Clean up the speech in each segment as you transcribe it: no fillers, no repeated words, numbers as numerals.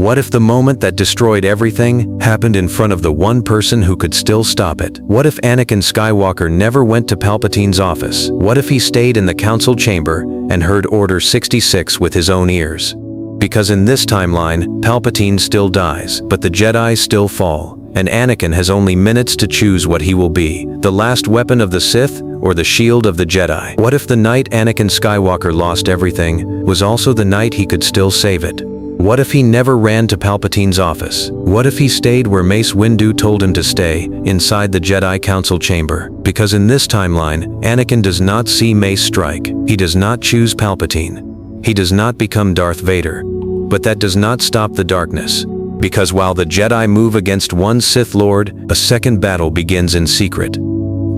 What if the moment that destroyed everything happened in front of the one person who could still stop it? What if Anakin Skywalker never went to Palpatine's office? What if he stayed in the council chamber and heard Order 66 with his own ears? Because in this timeline, Palpatine still dies, but the Jedi still fall, and Anakin has only minutes to choose what he will be, the last weapon of the Sith or the shield of the Jedi. What if the night Anakin Skywalker lost everything was also the night he could still save it? What if he never ran to Palpatine's office? What if he stayed where Mace Windu told him to stay, inside the Jedi Council chamber? Because in this timeline, Anakin does not see Mace strike. He does not choose Palpatine. He does not become Darth Vader. But that does not stop the darkness. Because while the Jedi move against one Sith Lord, a second battle begins in secret.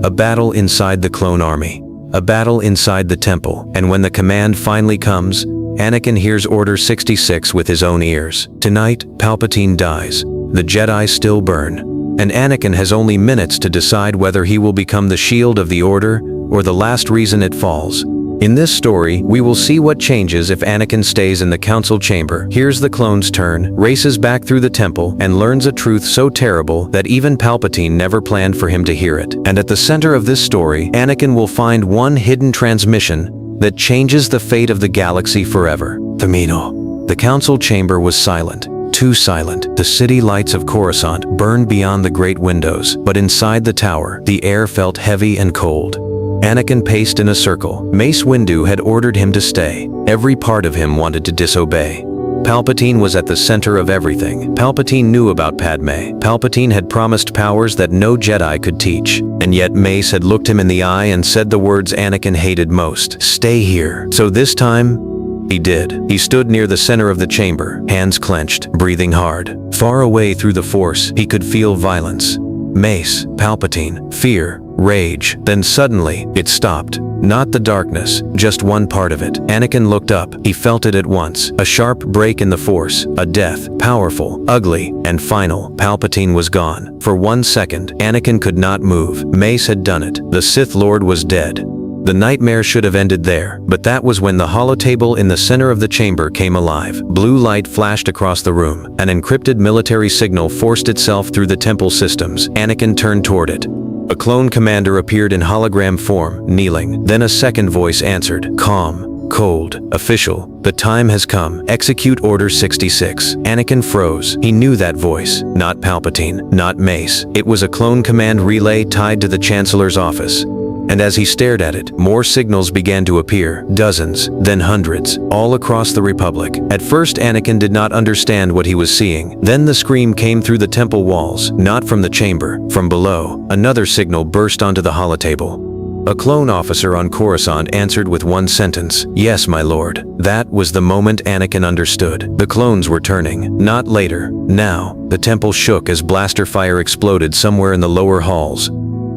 A battle inside the clone army. A battle inside the temple. And when the command finally comes, Anakin hears Order 66 with his own ears. Tonight, Palpatine dies. The Jedi still burn. And Anakin has only minutes to decide whether he will become the shield of the Order or the last reason it falls. In this story, we will see what changes if Anakin stays in the council chamber, hears the clone's turn, races back through the temple, and learns a truth so terrible that even Palpatine never planned for him to hear it. And at the center of this story, Anakin will find one hidden transmission that changes the fate of the galaxy forever. Tamino. The council chamber was silent. Too silent. The city lights of Coruscant burned beyond the great windows, but inside the tower, the air felt heavy and cold. Anakin paced in a circle. Mace Windu had ordered him to stay. Every part of him wanted to disobey. Palpatine was at the center of everything. Palpatine knew about Padme. Palpatine had promised powers that no Jedi could teach. And yet Mace had looked him in the eye and said the words Anakin hated most. Stay here. So this time, he did. He stood near the center of the chamber, hands clenched, breathing hard. Far away through the Force, he could feel violence. Mace, Palpatine, fear, rage. Then suddenly, it stopped. Not the darkness, just one part of it. Anakin looked up. He felt it at once. A sharp break in the Force. A death. Powerful, ugly, and final. Palpatine was gone. For 1 second, Anakin could not move. Mace had done it. The Sith Lord was dead. The nightmare should have ended there, but that was when the holotable in the center of the chamber came alive. Blue light flashed across the room. An encrypted military signal forced itself through the temple systems. Anakin turned toward it. A clone commander appeared in hologram form, kneeling. Then a second voice answered, calm, cold, official. The time has come. Execute Order 66. Anakin froze. He knew that voice. Not Palpatine, not Mace. It was a clone command relay tied to the Chancellor's office. And as he stared at it, more signals began to appear, dozens, then hundreds, all across the Republic. At first, Anakin did not understand what he was seeing. Then the scream came through the temple walls, not from the chamber, from below. Another signal burst onto the holotable. A clone officer on Coruscant answered with one sentence, "Yes, my lord." That was the moment Anakin understood. The clones were turning. Not later. Now. The temple shook as blaster fire exploded somewhere in the lower halls.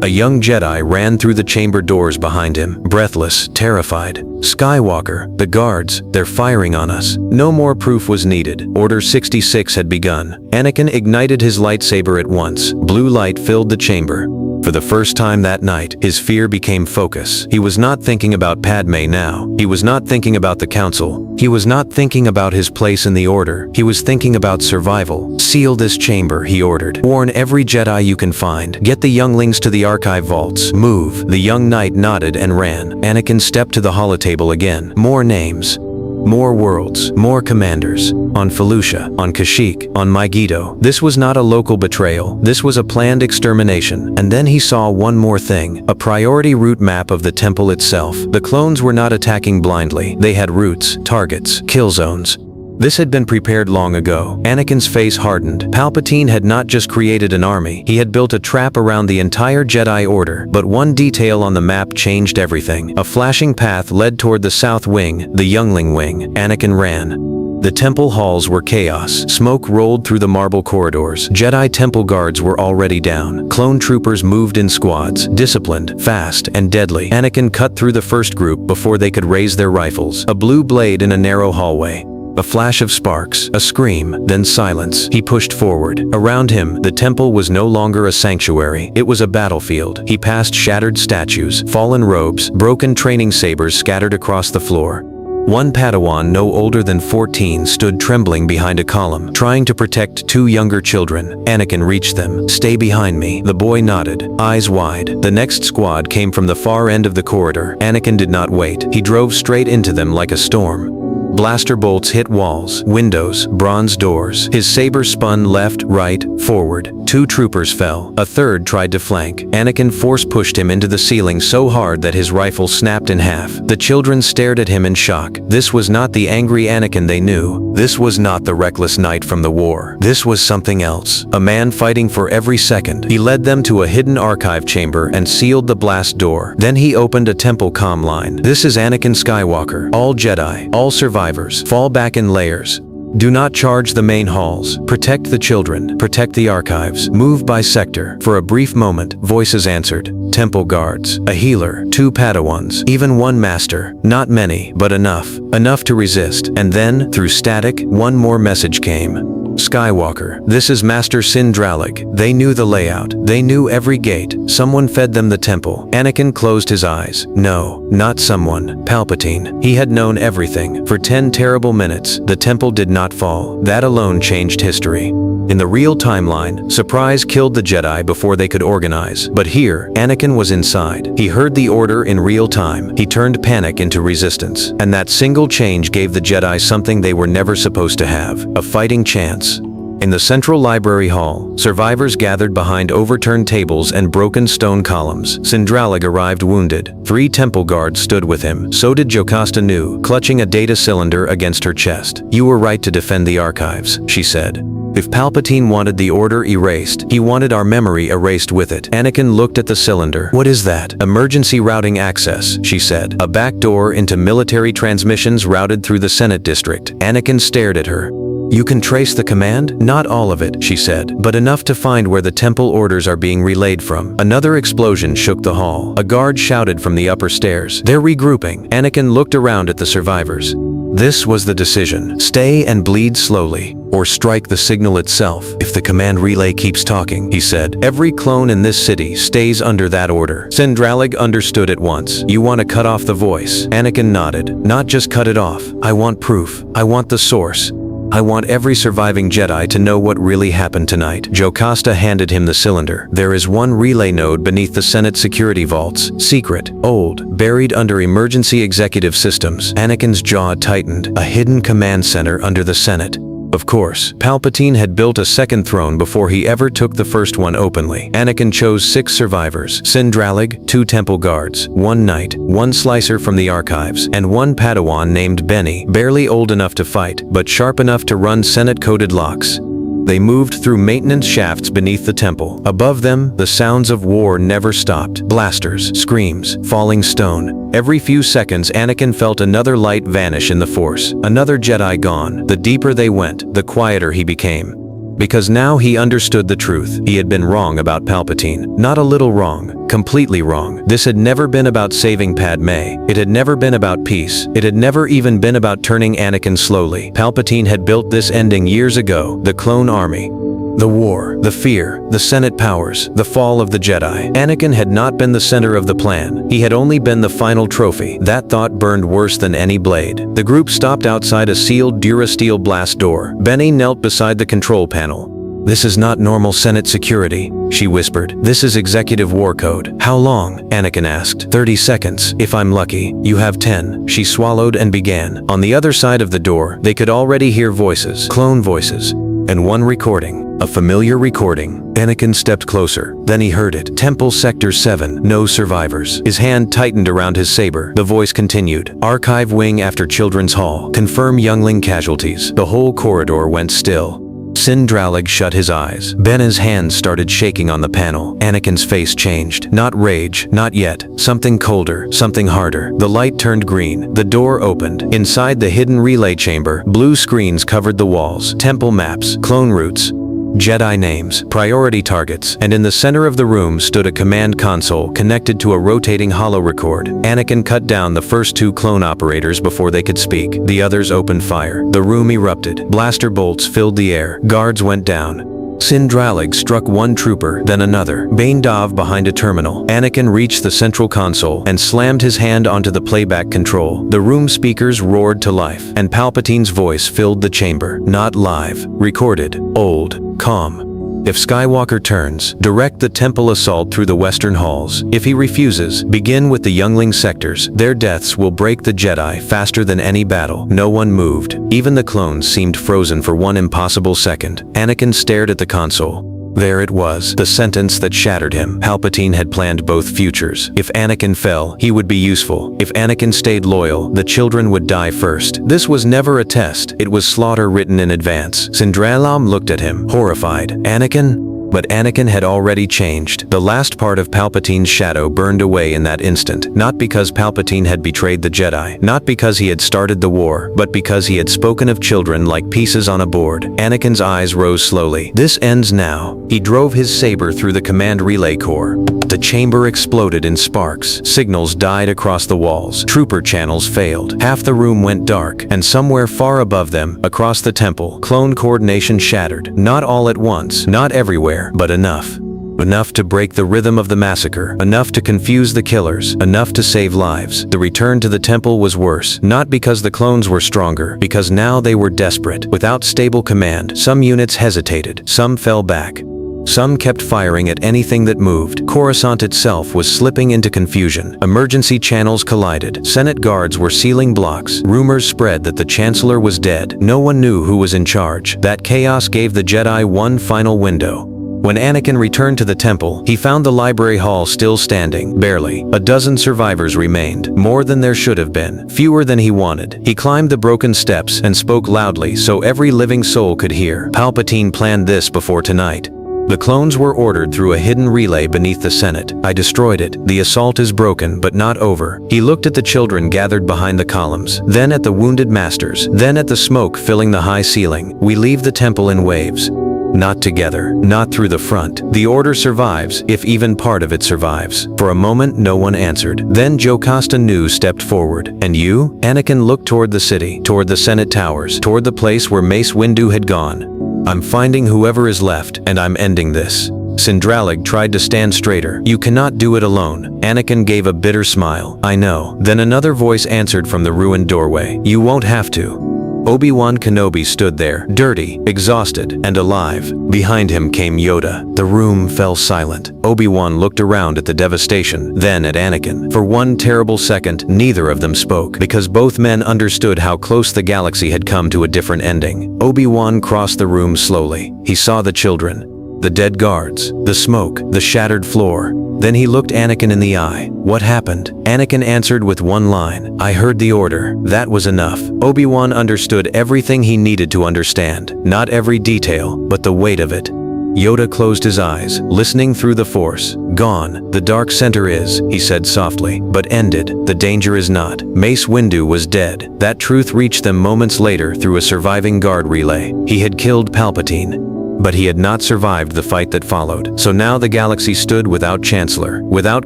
A young Jedi ran through the chamber doors behind him, breathless, terrified. Skywalker, the guards, they're firing on us. No more proof was needed. Order 66 had begun. Anakin ignited his lightsaber at once. Blue light filled the chamber. For the first time that night, his fear became focus. He was not thinking about Padme now. He was not thinking about the Council. He was not thinking about his place in the Order. He was thinking about survival. Seal this chamber, he ordered. Warn every Jedi you can find. Get the younglings to the archive vaults. Move. The young knight nodded and ran. Anakin stepped to the holotable again. More names. More worlds, more commanders. On Felucia, on Kashyyyk, on Megiddo. This was not a local betrayal. This was a planned extermination. And then he saw one more thing. A priority route map of the temple itself. The clones were not attacking blindly. They had routes, targets, kill zones. This had been prepared long ago. Anakin's face hardened. Palpatine had not just created an army. He had built a trap around the entire Jedi Order. But one detail on the map changed everything. A flashing path led toward the south wing, the youngling wing. Anakin ran. The temple halls were chaos. Smoke rolled through the marble corridors. Jedi temple guards were already down. Clone troopers moved in squads, disciplined, fast, and deadly. Anakin cut through the first group before they could raise their rifles. A blue blade in a narrow hallway. A flash of sparks, a scream, then silence. He pushed forward. Around him, the temple was no longer a sanctuary. It was a battlefield. He passed shattered statues, fallen robes, broken training sabers scattered across the floor. One Padawan no older than 14 stood trembling behind a column, trying to protect two younger children. Anakin reached them. "Stay behind me." The boy nodded, eyes wide. The next squad came from the far end of the corridor. Anakin did not wait. He drove straight into them like a storm. Blaster bolts hit walls, windows, bronze doors. His saber spun left, right, forward. Two troopers fell. A third tried to flank. Anakin force-pushed him into the ceiling so hard that his rifle snapped in half. The children stared at him in shock. This was not the angry Anakin they knew. This was not the reckless knight from the war. This was something else. A man fighting for every second. He led them to a hidden archive chamber and sealed the blast door. Then he opened a temple comm line. "This is Anakin Skywalker. All Jedi, all survivors, fall back in layers. Do not charge the main halls. Protect the children. Protect the archives. Move by sector." For a brief moment, voices answered. Temple guards, a healer, 2 Padawans, even 1 master. Not many, but enough. Enough to resist. And then, through static, one more message came. "Skywalker, this is Master Sindralig." They knew the layout. They knew every gate. Someone fed them the temple. Anakin closed his eyes. No, not someone. Palpatine. He had known everything. For 10 terrible minutes, the temple did not fall. That alone changed history. In the real timeline, surprise killed the Jedi before they could organize. But here, Anakin was inside. He heard the order in real time. He turned panic into resistance. And that single change gave the Jedi something they were never supposed to have: a fighting chance. In the central library hall, survivors gathered behind overturned tables and broken stone columns. Sindralig arrived wounded. 3 temple guards stood with him. So did Jocasta Nu, clutching a data cylinder against her chest. "You were right to defend the archives," she said. "If Palpatine wanted the order erased, he wanted our memory erased with it." Anakin looked at the cylinder. "What is that?" "Emergency routing access," she said. "A back door into military transmissions routed through the Senate district." Anakin stared at her. "You can trace the command?" "Not all of it," she said, "but enough to find where the temple orders are being relayed from." Another explosion shook the hall. A guard shouted from the upper stairs. "They're regrouping." Anakin looked around at the survivors. This was the decision. Stay and bleed slowly, or strike the signal itself. "If the command relay keeps talking," he said, "every clone in this city stays under that order." Sindralig understood at once. "You want to cut off the voice?" Anakin nodded. "Not just cut it off. I want proof. I want the source. I want every surviving Jedi to know what really happened tonight." Jocasta handed him the cylinder. "There is one relay node beneath the Senate security vaults. Secret, old, buried under emergency executive systems." Anakin's jaw tightened. A hidden command center under the Senate. Of course, Palpatine had built a second throne before he ever took the first one openly. Anakin chose 6 survivors: Sindralig, 2 temple guards, 1 knight, 1 slicer from the archives, and 1 Padawan named Benny, barely old enough to fight, but sharp enough to run Senate-coded locks. They moved through maintenance shafts beneath the temple. Above them, the sounds of war never stopped. Blasters, screams, falling stone. Every few seconds, Anakin felt another light vanish in the Force. Another Jedi gone. The deeper they went, the quieter he became. Because now he understood the truth. He had been wrong about Palpatine. Not a little wrong. Completely wrong. This had never been about saving Padme. It had never been about peace. It had never even been about turning Anakin slowly. Palpatine had built this ending years ago. The clone army. The war, the fear, the Senate powers, the fall of the Jedi. Anakin had not been the center of the plan. He had only been the final trophy. That thought burned worse than any blade. The group stopped outside a sealed Durasteel blast door. Benny knelt beside the control panel. "This is not normal Senate security," she whispered. "This is executive war code." "How long?" Anakin asked. 30 seconds, if I'm lucky. You have 10. She swallowed and began. On the other side of the door, they could already hear voices. Clone voices. And one recording. A familiar recording. Anakin stepped closer. Then he heard it. "Temple Sector 7. No survivors." His hand tightened around his saber. The voice continued. "Archive wing after Children's Hall. Confirm youngling casualties." The whole corridor went still. Sindralig shut his eyes. Ben's hands started shaking on the panel. Anakin's face changed. Not rage, not yet. Something colder, something harder. The light turned green. The door opened. Inside the hidden relay chamber, blue screens covered the walls. Temple maps, clone routes, Jedi names, priority targets, and in the center of the room stood a command console connected to a rotating holo-record. Anakin cut down the first 2 clone operators before they could speak. The others opened fire. The room erupted. Blaster bolts filled the air. Guards went down. Sindralig struck one trooper, then another. Bane dove behind a terminal. Anakin reached the central console and slammed his hand onto the playback control. The room speakers roared to life, and Palpatine's voice filled the chamber. Not live, recorded, old, calm. If Skywalker turns, direct the temple assault through the western halls. If he refuses, begin with the youngling sectors. Their deaths will break the Jedi faster than any battle. No one moved. Even the clones seemed frozen for one impossible second. Anakin stared at the console. There it was, the sentence that shattered him. Palpatine had planned both futures. If Anakin fell, he would be useful. If Anakin stayed loyal, the children would die first. This was never a test. It was slaughter written in advance. Sindralig looked at him, horrified. Anakin? But Anakin had already changed. The last part of Palpatine's shadow burned away in that instant, not because Palpatine had betrayed the Jedi, not because he had started the war, but because he had spoken of children like pieces on a board. Anakin's eyes rose slowly. This ends now. He drove his saber through the command relay core. The chamber exploded in sparks. Signals died across the walls. Trooper channels failed. Half the room went dark, and somewhere far above them, across the temple, clone coordination shattered. Not all at once, not everywhere, but enough. Enough to break the rhythm of the massacre, enough to confuse the killers, enough to save lives. The return to the temple was worse, not because the clones were stronger, because now they were desperate. Without stable command, some units hesitated, some fell back. Some kept firing at anything that moved. Coruscant itself was slipping into confusion. Emergency channels collided. Senate guards were sealing blocks. Rumors spread that the Chancellor was dead. No one knew who was in charge. That chaos gave the Jedi one final window. When Anakin returned to the temple, he found the library hall still standing, barely. A dozen survivors remained, more than there should have been, fewer than he wanted. He climbed the broken steps and spoke loudly so every living soul could hear. Palpatine planned this before tonight. The clones were ordered through a hidden relay beneath the Senate. I destroyed it. The assault is broken, but not over. He looked at the children gathered behind the columns, then at the wounded masters, then at the smoke filling the high ceiling. We leave the temple in waves. Not together, not through the front. The order survives, if even part of it survives. For a moment, no one answered. Then Jocasta Nu stepped forward. And you? Anakin looked toward the city, toward the Senate towers, toward the place where Mace Windu had gone. I'm finding whoever is left, and I'm ending this. Sindralig tried to stand straighter. You cannot do it alone. Anakin gave a bitter smile. I know. Then another voice answered from the ruined doorway. You won't have to. Obi-Wan Kenobi stood there, dirty, exhausted, and alive. Behind him came Yoda. The room fell silent. Obi-Wan looked around at the devastation, then at Anakin. For one terrible second, neither of them spoke, because both men understood how close the galaxy had come to a different ending. Obi-Wan crossed the room slowly. He saw the children, the dead guards, the smoke, the shattered floor. Then he looked Anakin in the eye. What happened? Anakin answered with one line. I heard the order. That was enough. Obi-Wan understood everything he needed to understand. Not every detail, but the weight of it. Yoda closed his eyes, listening through the Force. Gone. The dark center is, he said softly, but ended. The danger is not. Mace Windu was dead. That truth reached them moments later through a surviving guard relay. He had killed Palpatine. But he had not survived the fight that followed. So now the galaxy stood without Chancellor, without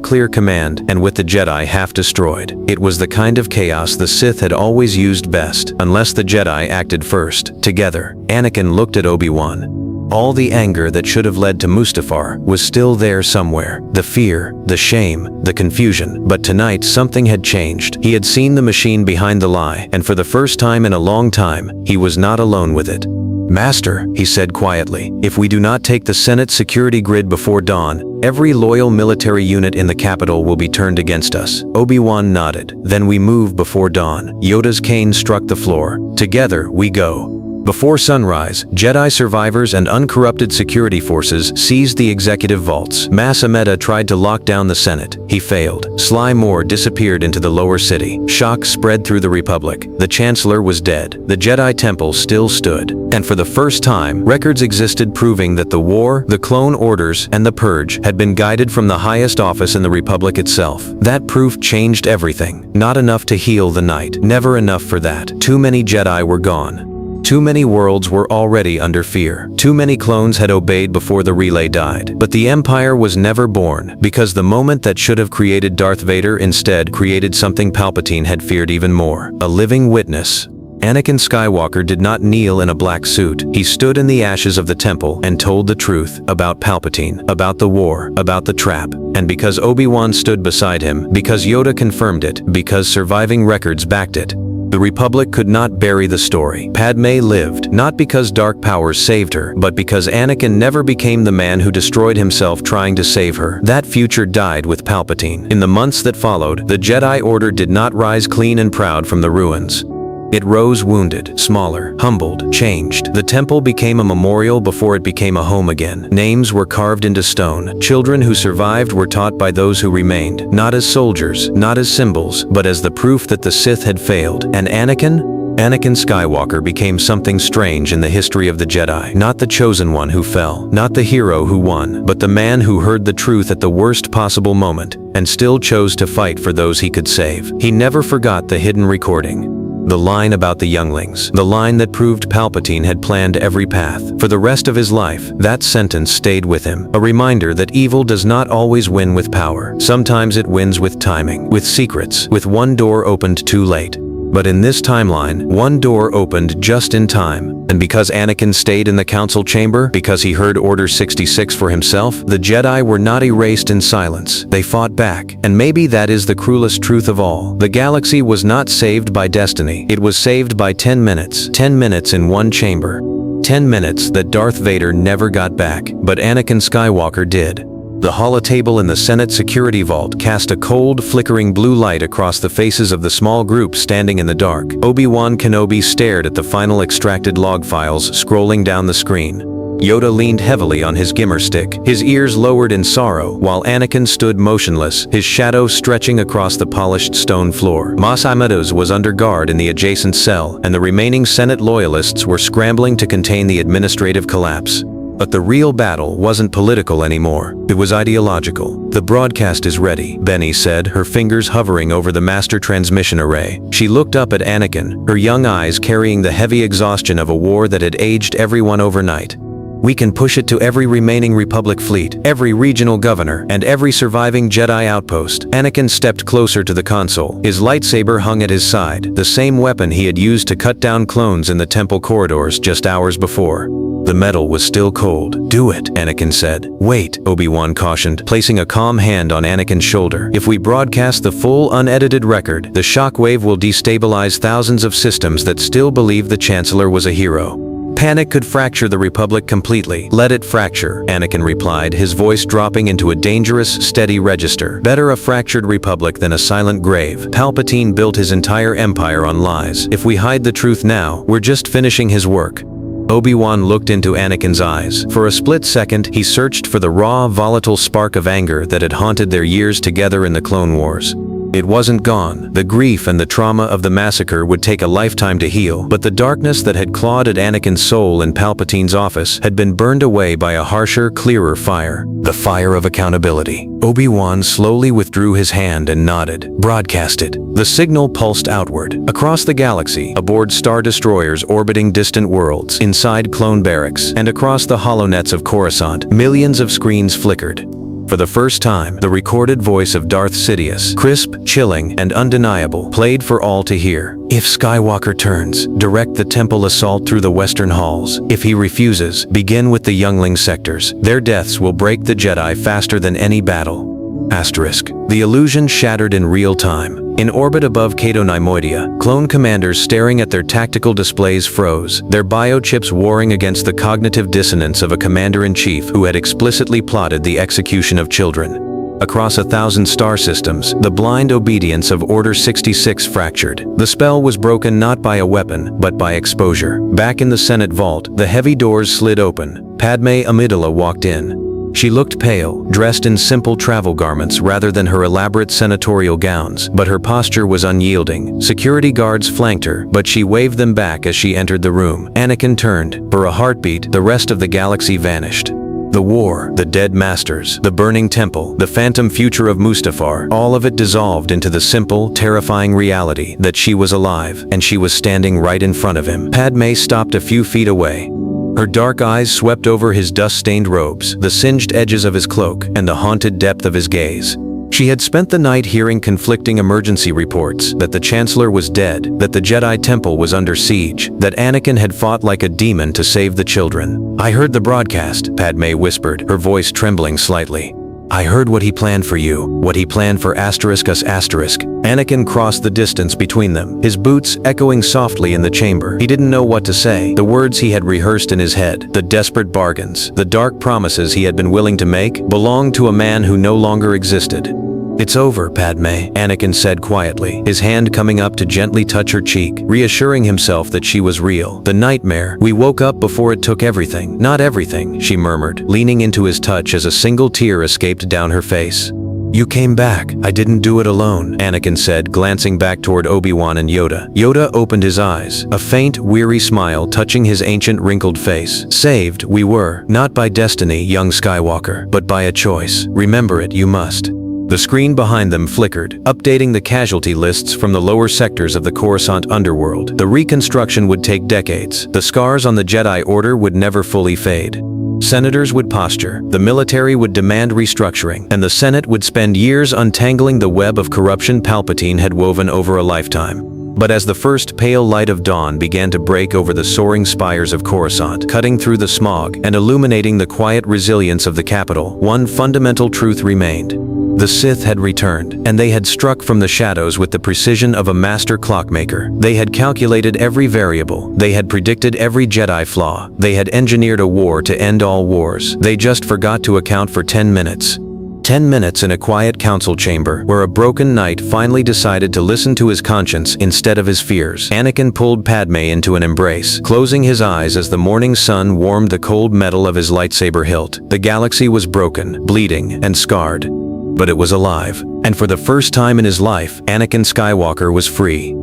clear command, and with the Jedi half destroyed. It was the kind of chaos the Sith had always used best, unless the Jedi acted first. Together, Anakin looked at Obi-Wan. All the anger that should have led to Mustafar was still there somewhere. The fear, the shame, the confusion. But tonight something had changed. He had seen the machine behind the lie, and for the first time in a long time, he was not alone with it. Master, he said quietly, if we do not take the Senate security grid before dawn, every loyal military unit in the capital will be turned against us. Obi-Wan nodded. Then we move before dawn. Yoda's cane struck the floor. Together we go. Before sunrise, Jedi survivors and uncorrupted security forces seized the executive vaults. Mas Amedda tried to lock down the Senate. He failed. Sly Moore disappeared into the lower city. Shock spread through the Republic. The Chancellor was dead. The Jedi Temple still stood. And for the first time, records existed proving that the war, the clone orders, and the purge had been guided from the highest office in the Republic itself. That proof changed everything. Not enough to heal the night. Never enough for that. Too many Jedi were gone. Too many worlds were already under fear. Too many clones had obeyed before the relay died. But the Empire was never born, because the moment that should have created Darth Vader instead created something Palpatine had feared even more. A living witness. Anakin Skywalker did not kneel in a black suit. He stood in the ashes of the temple and told the truth about Palpatine, about the war, about the trap. And because Obi-Wan stood beside him, because Yoda confirmed it, because surviving records backed it, the Republic could not bury the story. Padme lived, not because dark powers saved her, but because Anakin never became the man who destroyed himself trying to save her. That future died with Palpatine. In the months that followed, the Jedi Order did not rise clean and proud from the ruins. It rose wounded, smaller, humbled, changed. The temple became a memorial before it became a home again. Names were carved into stone. Children who survived were taught by those who remained, not as soldiers, not as symbols, but as the proof that the Sith had failed. And Anakin Skywalker became something strange in the history of the Jedi. Not the chosen one who fell, not the hero who won, but the man who heard the truth at the worst possible moment and still chose to fight for those he could save. He never forgot the hidden recording. The line about the younglings, the line that proved Palpatine had planned every path. For the rest of his life, that sentence stayed with him, a reminder that evil does not always win with power. Sometimes it wins with timing, with secrets, with one door opened too late. But in this timeline, one door opened just in time. And because Anakin stayed in the council chamber, because he heard Order 66 for himself, the Jedi were not erased in silence. They fought back. And maybe that is the cruelest truth of all. The galaxy was not saved by destiny. It was saved by 10 minutes. 10 minutes in one chamber. 10 minutes that Darth Vader never got back. But Anakin Skywalker did. The holotable in the Senate security vault cast a cold, flickering blue light across the faces of the small group standing in the dark. Obi-Wan Kenobi stared at the final extracted log files scrolling down the screen. Yoda leaned heavily on his gimmer stick, his ears lowered in sorrow, while Anakin stood motionless, his shadow stretching across the polished stone floor. Mos Eisley was under guard in the adjacent cell, and the remaining Senate loyalists were scrambling to contain the administrative collapse. But the real battle wasn't political anymore. It was ideological. The broadcast is ready, Benny said, her fingers hovering over the master transmission array. She looked up at Anakin, her young eyes carrying the heavy exhaustion of a war that had aged everyone overnight. We can push it to every remaining Republic fleet, every regional governor, and every surviving Jedi outpost. Anakin stepped closer to the console. His lightsaber hung at his side, the same weapon he had used to cut down clones in the temple corridors just hours before. The metal was still cold. Do it, Anakin said. Wait, Obi-Wan cautioned, placing a calm hand on Anakin's shoulder. If we broadcast the full unedited record, the shockwave will destabilize thousands of systems that still believe the Chancellor was a hero. Panic could fracture the Republic completely. Let it fracture, Anakin replied, his voice dropping into a dangerous, steady register. Better a fractured Republic than a silent grave. Palpatine built his entire empire on lies. If we hide the truth now, we're just finishing his work. Obi-Wan looked into Anakin's eyes. For a split second, he searched for the raw, volatile spark of anger that had haunted their years together in the Clone Wars. It wasn't gone. The grief and the trauma of the massacre would take a lifetime to heal, but the darkness that had clawed at Anakin's soul in Palpatine's office had been burned away by a harsher, clearer fire. The fire of accountability. Obi-Wan slowly withdrew his hand and nodded. Broadcast it. The signal pulsed outward. Across the galaxy, aboard star destroyers orbiting distant worlds, inside clone barracks, and across the holonets of Coruscant, millions of screens flickered. For the first time, the recorded voice of Darth Sidious, crisp, chilling, and undeniable, played for all to hear. If Skywalker turns, direct the temple assault through the western halls. If he refuses, begin with the youngling sectors. Their deaths will break the Jedi faster than any battle. Asterisk. The illusion shattered in real time. In orbit above Cato Neimoidia, clone commanders staring at their tactical displays froze, their biochips warring against the cognitive dissonance of a commander-in-chief who had explicitly plotted the execution of children. Across 1,000 star systems, the blind obedience of Order 66 fractured. The spell was broken not by a weapon, but by exposure. Back in the Senate vault, the heavy doors slid open. Padme Amidala walked in. She looked pale, dressed in simple travel garments rather than her elaborate senatorial gowns, but her posture was unyielding. Security guards flanked her, but she waved them back as she entered the room. Anakin turned. For a heartbeat, the rest of the galaxy vanished. The war, the dead masters, the burning temple, the phantom future of Mustafar, all of it dissolved into the simple, terrifying reality that she was alive, and she was standing right in front of him. Padme stopped a few feet away. Her dark eyes swept over his dust-stained robes, the singed edges of his cloak, and the haunted depth of his gaze. She had spent the night hearing conflicting emergency reports that the Chancellor was dead, that the Jedi Temple was under siege, that Anakin had fought like a demon to save the children. "I heard the broadcast," Padme whispered, her voice trembling slightly. "I heard what he planned for you, what he planned for *us*. Anakin crossed the distance between them, his boots echoing softly in the chamber. He didn't know what to say. The words he had rehearsed in his head, the desperate bargains, the dark promises he had been willing to make, belonged to a man who no longer existed. "It's over, Padme," Anakin said quietly, his hand coming up to gently touch her cheek, reassuring himself that she was real. "The nightmare, we woke up before it took everything." "Not everything," she murmured, leaning into his touch as a single tear escaped down her face. "You came back. I didn't do it alone," Anakin said, glancing back toward Obi-Wan and Yoda. Yoda opened his eyes, a faint, weary smile touching his ancient wrinkled face. "Saved, we were, not by destiny, young Skywalker, but by a choice. Remember it, you must." The screen behind them flickered, updating the casualty lists from the lower sectors of the Coruscant underworld. The reconstruction would take decades. The scars on the Jedi Order would never fully fade. Senators would posture, the military would demand restructuring, and the Senate would spend years untangling the web of corruption Palpatine had woven over a lifetime. But as the first pale light of dawn began to break over the soaring spires of Coruscant, cutting through the smog and illuminating the quiet resilience of the capital, one fundamental truth remained. The Sith had returned, and they had struck from the shadows with the precision of a master clockmaker. They had calculated every variable. They had predicted every Jedi flaw. They had engineered a war to end all wars. They just forgot to account for 10 minutes. 10 minutes in a quiet council chamber, where a broken knight finally decided to listen to his conscience instead of his fears. Anakin pulled Padme into an embrace, closing his eyes as the morning sun warmed the cold metal of his lightsaber hilt. The galaxy was broken, bleeding, and scarred. But it was alive, and for the first time in his life, Anakin Skywalker was free.